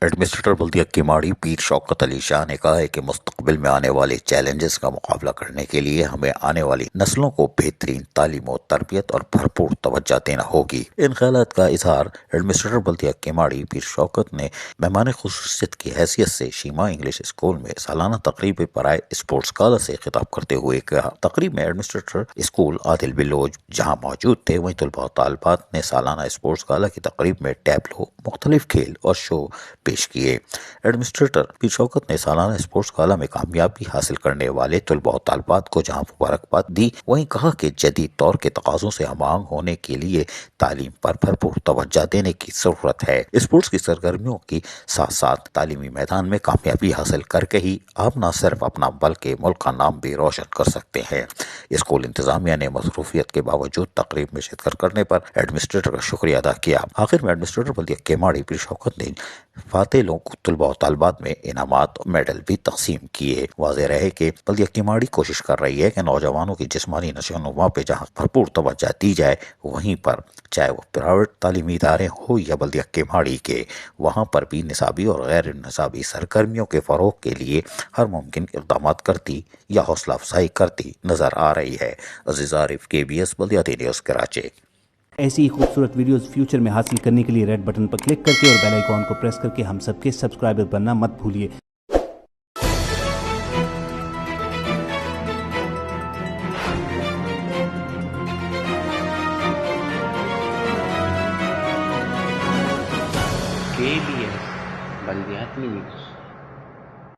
Administrator بلدیہ کیماڑی پیر شوکت علی شاہ نے کہا ہے کہ مستقبل میں آنے والے چیلنجز کا مقابلہ کرنے کے لیے ہمیں آنے والی نسلوں کو بہترین تعلیم و تربیت اور بھرپور توجہ دینا ہوگی۔ ان خیالات کا اظہار ایڈمنسٹریٹر بلدیہ کیماڑی پیر شوکت نے مہمان خصوصیت کی حیثیت سے شیما انگلش اسکول میں سالانہ تقریب برائے اسپورٹس گالا سے خطاب کرتے ہوئے کہا۔ تقریب میں ایڈمنسٹریٹر اسکول عادل بلوچ جہاں موجود تھے، وہیں طلباء و طالبات نے سالانہ اسپورٹس گالا کی تقریب میں ٹیبلو، مختلف کھیل اور شو پیش کیے۔ ایڈمنسٹریٹر پیر شوکت نے سالانہ اسپورٹس گالا میں کامیابی حاصل کرنے والے طلباء و طالبات کو جہاں مبارکباد دی، وہیں کہا کہ جدید دور کے تقاضوں سے ہم آہنگ ہونے کے لیے تعلیم پر بھرپور توجہ دینے کی ضرورت ہے۔ اسپورٹس کی سرگرمیوں کے ساتھ ساتھ تعلیمی میدان میں کامیابی حاصل کر کے ہی آپ نہ صرف اپنا بلکہ ملک کا نام بھی روشن کر سکتے ہیں۔ اسکول انتظامیہ نے مصروفیت کے باوجود تقریب میں شرکت کرنے پر ایڈمنسٹریٹر کا شکریہ ادا کیا۔ آخر میں ایڈمنسٹریٹر بلدیہ کیماڑی پیر شوکت نے فاتح طلباء و طالبات میں انعامات اور میڈل بھی تقسیم کیے۔ واضح رہے کہ بلدیہ کیماڑی کوشش کر رہی ہے کہ نوجوانوں کی جسمانی نشو و نما پہ جہاں بھرپور توجہ دی جائے، وہیں پر چاہے وہ پرائیویٹ تعلیمی ادارے ہوں یا بلدیہ کیماڑی کے، وہاں پر بھی نصابی اور غیر نصابی سرگرمیوں کے فروغ کے لیے ہر ممکن اقدامات کرتی یا حوصلہ افزائی کرتی نظر آ رہی ہے۔ عزیز عارف، KBS بلدیاتی نیوز کراچی۔ ایسی ہی خوبصورت ویڈیوز فیوچر میں حاصل کرنے کے لیے ریڈ بٹن پر کلک کر کے اور بیل آئیکن کو پریس کر کے ہم سب کے سبسکرائبر بننا مت بھولیے۔ KBS بلدیاتی نیوز۔